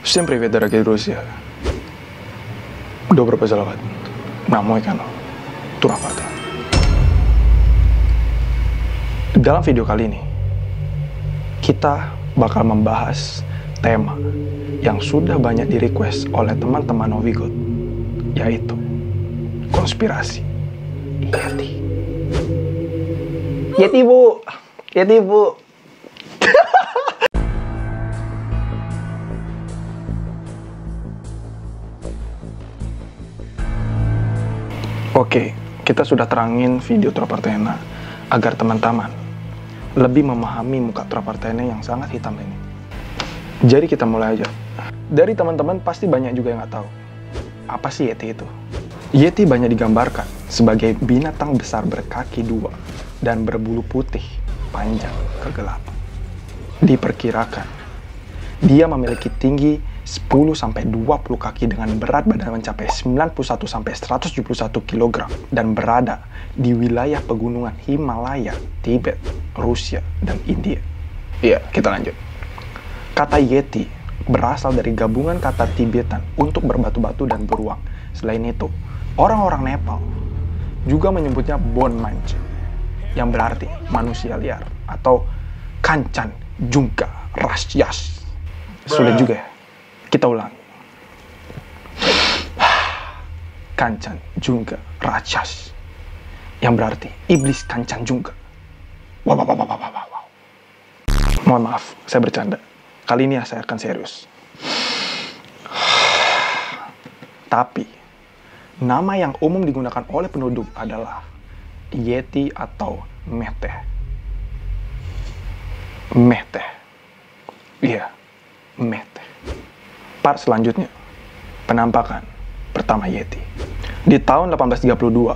Всем привет, дорогие друзья. Добро пожаловать на мой канal Turaparten. Dalam video kali ini, kita bakal membahas tema yang sudah banyak di-request oleh teman-teman Novigot, yaitu konspirasi Yeti. Yeti, Bu! Yeti, Bu! Oke, kita sudah terangin video Turapartena agar teman-teman lebih memahami muka Turapartena yang sangat hitam ini. Jadi kita mulai aja. Dari teman-teman pasti banyak juga yang nggak tahu apa sih Yeti itu. Yeti banyak digambarkan sebagai binatang besar berkaki dua dan berbulu putih panjang kegelapan. Diperkirakan dia memiliki tinggi 10-20 kaki dengan berat badan mencapai 91-171 kg dan berada di wilayah pegunungan Himalaya, Tibet, Rusia, dan India. Iya, kita lanjut. Kata Yeti berasal dari gabungan kata Tibetan untuk berbatu-batu dan beruang. Selain itu, orang-orang Nepal juga menyebutnya Bonmanche, yang berarti manusia liar, atau Kancan Jungga Rasyas. Sudah juga ya? Kita ulangi. Kancan Jungga Rasyas, yang berarti iblis Kancan Jungga. Wow. Mohon maaf, saya bercanda. Kali ini saya akan serius. Tapi, nama yang umum digunakan oleh penduduk adalah Yeti atau Mehteh. Mehteh. Iya, Mehteh. Part selanjutnya, penampakan pertama Yeti. Di tahun 1832,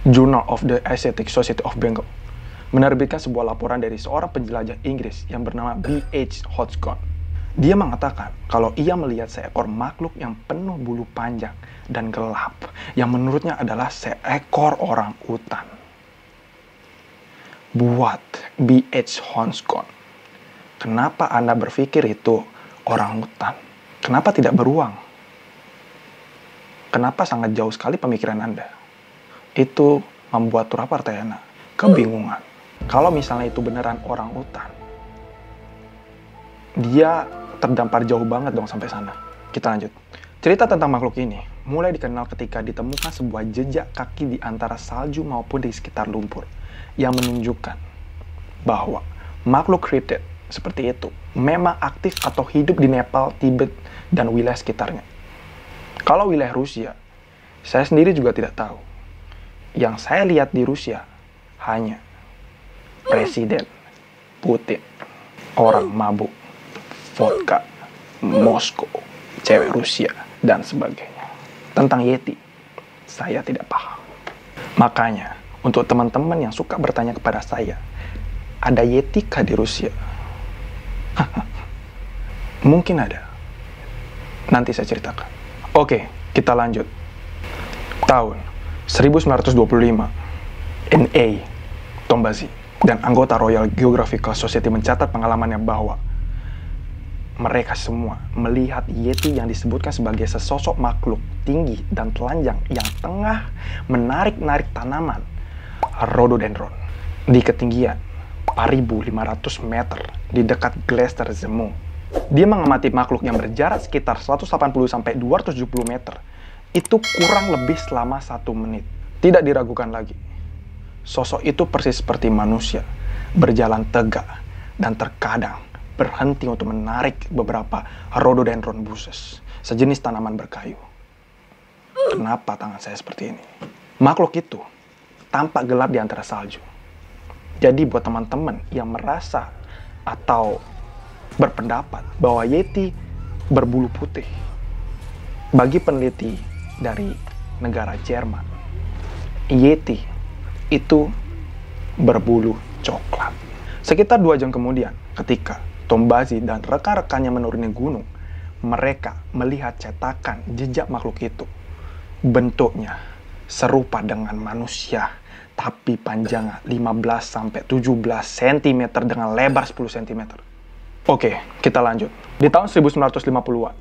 Journal of the Asiatic Society of Bengal menerbitkan sebuah laporan dari seorang penjelajah Inggris yang bernama B.H. Hodgson. Dia mengatakan kalau ia melihat seekor makhluk yang penuh bulu panjang dan gelap, yang menurutnya adalah seekor orang utan. Buat B.H. Hodgson, kenapa Anda berpikir itu orang utan? Kenapa tidak beruang? Kenapa sangat jauh sekali pemikiran Anda? Itu membuat Turapartena kebingungan. Kalau misalnya itu beneran orang utan, dia terdampar jauh banget dong sampai sana. Kita lanjut. Cerita tentang makhluk ini mulai dikenal ketika ditemukan sebuah jejak kaki di antara salju maupun di sekitar lumpur yang menunjukkan bahwa makhluk cryptid seperti itu memang aktif atau hidup di Nepal, Tibet, dan wilayah sekitarnya. Kalau wilayah Rusia, saya sendiri juga tidak tahu. Yang saya lihat di Rusia hanya Presiden Putin, orang mabuk, vodka, Moskow, cewek Rusia, dan sebagainya. Tentang Yeti, saya tidak paham. Makanya, untuk teman-teman yang suka bertanya kepada saya, ada Yeti kah di Rusia? Mungkin ada. Nanti saya ceritakan. Oke, kita lanjut. Tahun 1925, N.A. Tombazi dan anggota Royal Geographical Society mencatat pengalamannya bahwa mereka semua melihat Yeti yang disebutkan sebagai sesosok makhluk tinggi dan telanjang yang tengah menarik-narik tanaman rhododendron di ketinggian 4.500 meter di dekat Glacier Zemu. Dia mengamati makhluk yang berjarak sekitar 180-270 meter. Itu kurang lebih selama 1 menit. Tidak diragukan lagi. Sosok itu persis seperti manusia, berjalan tegak dan terkadang berhenti untuk menarik beberapa rhododendron bushes, sejenis tanaman berkayu. Kenapa tangan saya seperti ini? Makhluk itu tampak gelap di antara salju. Jadi buat teman-teman yang merasa atau berpendapat bahwa Yeti berbulu putih, bagi peneliti dari negara Jerman, Yeti itu berbulu coklat. Sekitar 2 jam kemudian, ketika Tombazi dan rekan-rekannya menuruni gunung, mereka melihat cetakan jejak makhluk itu. Bentuknya serupa dengan manusia, tapi panjangnya 15-17 cm dengan lebar 10 cm. Oke, kita lanjut. Di tahun 1950-an,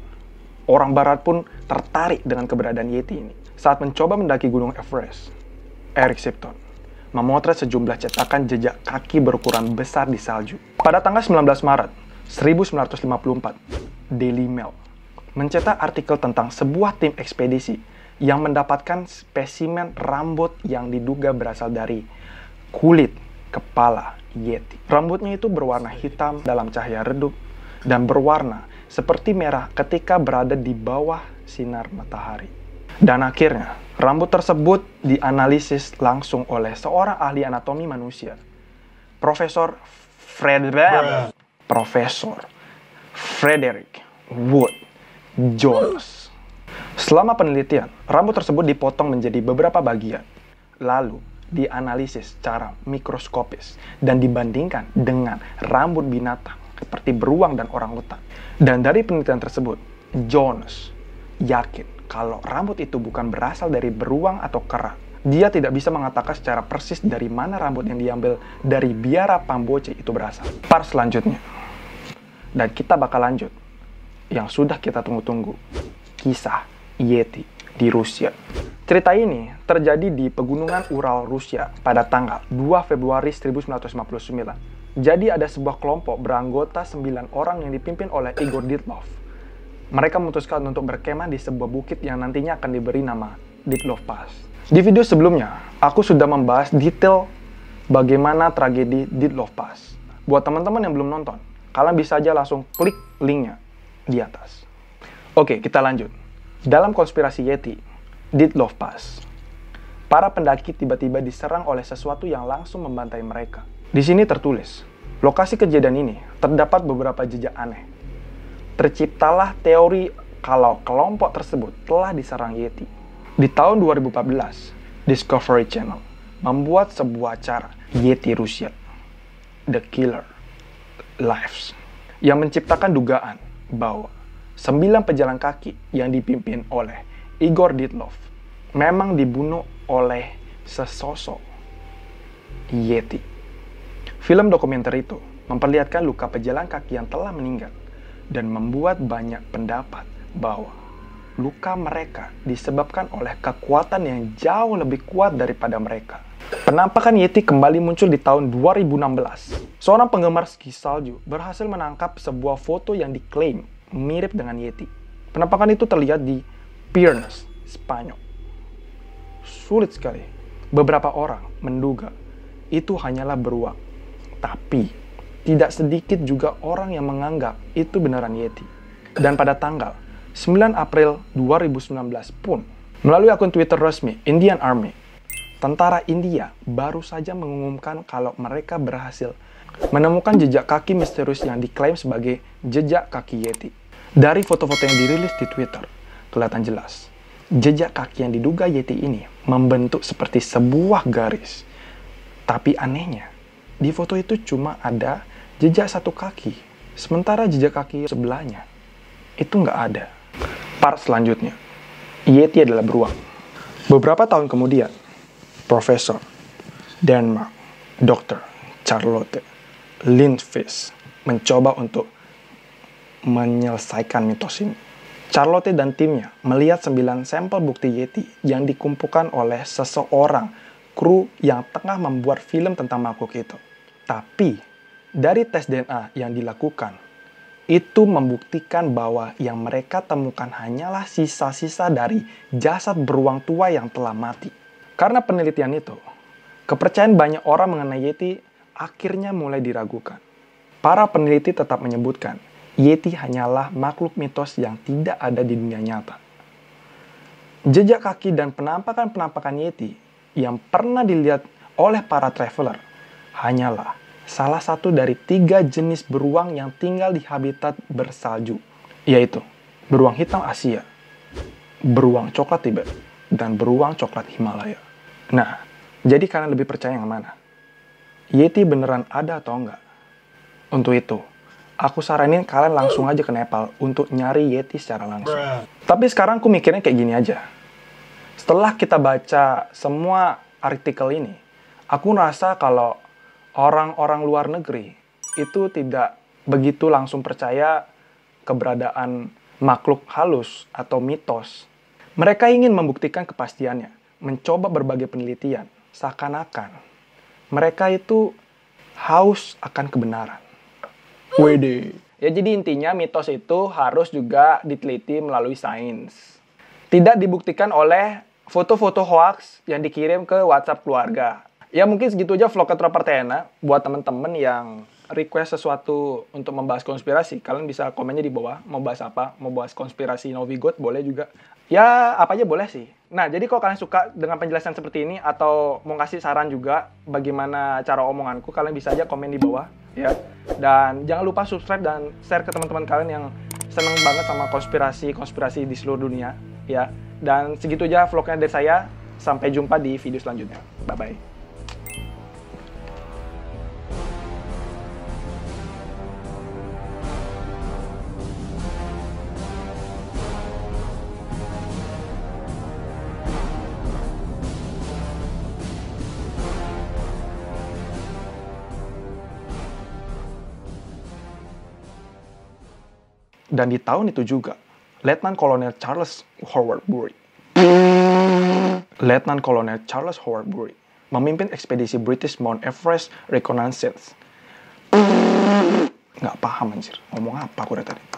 Orang barat pun tertarik dengan keberadaan Yeti ini. Saat mencoba mendaki Gunung Everest, Eric Shipton memotret sejumlah cetakan jejak kaki berukuran besar di salju. Pada tanggal 19 Maret 1954, Daily Mail mencetak artikel tentang sebuah tim ekspedisi yang mendapatkan spesimen rambut yang diduga berasal dari kulit kepala Yeti. Rambutnya itu berwarna hitam dalam cahaya redup dan berwarna seperti merah ketika berada di bawah sinar matahari. Dan akhirnya, rambut tersebut dianalisis langsung oleh seorang ahli anatomi manusia, Profesor Frederick Wood Jones. Selama penelitian, rambut tersebut dipotong menjadi beberapa bagian, lalu dianalisis secara mikroskopis dan dibandingkan dengan rambut binatang seperti beruang dan orangutan. Dan dari penelitian tersebut, Jones yakin kalau rambut itu bukan berasal dari beruang atau kera. Dia tidak bisa mengatakan secara persis dari mana rambut yang diambil dari biara Pamboche itu berasal. Part selanjutnya. Dan kita bakal lanjut yang sudah kita tunggu-tunggu. Kisah Yeti di Rusia. Cerita ini terjadi di pegunungan Ural, Rusia pada tanggal 2 Februari 1959. Jadi ada sebuah kelompok beranggota 9 orang yang dipimpin oleh Igor Ditlov. Mereka memutuskan untuk berkemah di sebuah bukit yang nantinya akan diberi nama Ditlov Pass. Di video sebelumnya, aku sudah membahas detail bagaimana tragedi Ditlov Pass. Buat teman-teman yang belum nonton, kalian bisa aja langsung klik linknya di atas. Oke, kita lanjut. Dalam konspirasi Yeti, Ditlov Pass, para pendaki tiba-tiba diserang oleh sesuatu yang langsung membantai mereka. Di sini tertulis, lokasi kejadian ini terdapat beberapa jejak aneh. Terciptalah teori kalau kelompok tersebut telah diserang Yeti. Di tahun 2014, Discovery Channel membuat sebuah acara Yeti Rusia, The Killer Lives, yang menciptakan dugaan bahwa 9 pejalan kaki yang dipimpin oleh Igor Ditlov memang dibunuh oleh sesosok Yeti. Film dokumenter itu memperlihatkan luka pejalan kaki yang telah meninggal dan membuat banyak pendapat bahwa luka mereka disebabkan oleh kekuatan yang jauh lebih kuat daripada mereka. Penampakan Yeti kembali muncul di tahun 2016. Seorang penggemar ski salju berhasil menangkap sebuah foto yang diklaim mirip dengan Yeti. Penampakan itu terlihat di Piernes, Spanyol. Sulit sekali. Beberapa orang menduga itu hanyalah beruang. Tapi, tidak sedikit juga orang yang menganggap itu beneran Yeti. Dan pada tanggal 9 April 2019 pun, melalui akun Twitter resmi Indian Army, tentara India baru saja mengumumkan kalau mereka berhasil menemukan jejak kaki misterius yang diklaim sebagai jejak kaki Yeti. Dari foto-foto yang dirilis di Twitter, kelihatan jelas, jejak kaki yang diduga Yeti ini membentuk seperti sebuah garis. Tapi anehnya, di foto itu cuma ada jejak satu kaki, sementara jejak kaki sebelahnya itu nggak ada. Part selanjutnya, Yeti adalah beruang. Beberapa tahun kemudian, Profesor Denmark, Dr. Charlotte Lindqvist mencoba untuk menyelesaikan mitos ini. Charlotte dan timnya melihat 9 sampel bukti Yeti yang dikumpulkan oleh seseorang kru yang tengah membuat film tentang makhluk itu. Tapi, dari tes DNA yang dilakukan, itu membuktikan bahwa yang mereka temukan hanyalah sisa-sisa dari jasad beruang tua yang telah mati. Karena penelitian itu, kepercayaan banyak orang mengenai Yeti akhirnya mulai diragukan. Para peneliti tetap menyebutkan, Yeti hanyalah makhluk mitos yang tidak ada di dunia nyata. Jejak kaki dan penampakan-penampakan Yeti yang pernah dilihat oleh para traveler hanyalah salah satu dari 3 jenis beruang yang tinggal di habitat bersalju, yaitu beruang hitam Asia, beruang coklat Tibet, dan beruang coklat Himalaya. Nah, jadi kalian lebih percaya yang mana? Yeti beneran ada atau enggak? Untuk itu, aku saranin kalian langsung aja ke Nepal untuk nyari Yeti secara langsung. Tapi sekarang aku mikirnya kayak gini aja. Setelah kita baca semua artikel ini, aku ngerasa kalau orang-orang luar negeri itu tidak begitu langsung percaya keberadaan makhluk halus atau mitos. Mereka ingin membuktikan kepastiannya, mencoba berbagai penelitian, seakan-akan mereka itu haus akan kebenaran. Wede. Ya jadi intinya mitos itu harus juga diteliti melalui sains. Tidak dibuktikan oleh foto-foto hoax yang dikirim ke WhatsApp keluarga. Ya mungkin segitu aja vlog Ketua Partena. Buat teman-teman yang request sesuatu untuk membahas konspirasi, kalian bisa komennya di bawah. Mau bahas apa? Mau bahas konspirasi Novigot, boleh juga. Ya, apa aja boleh sih. Nah, jadi kalau kalian suka dengan penjelasan seperti ini, atau mau kasih saran juga bagaimana cara omonganku, kalian bisa aja komen di bawah, ya. Dan jangan lupa subscribe dan share ke teman-teman kalian yang seneng banget sama konspirasi di seluruh dunia, ya. Dan segitu aja vlognya dari saya. Sampai jumpa di video selanjutnya. Bye-bye. Dan di tahun itu juga, Letnan Kolonel Charles Howard Bury memimpin ekspedisi British Mount Everest Reconnaissance. Nggak paham anjir, ngomong apa aku dari tadi.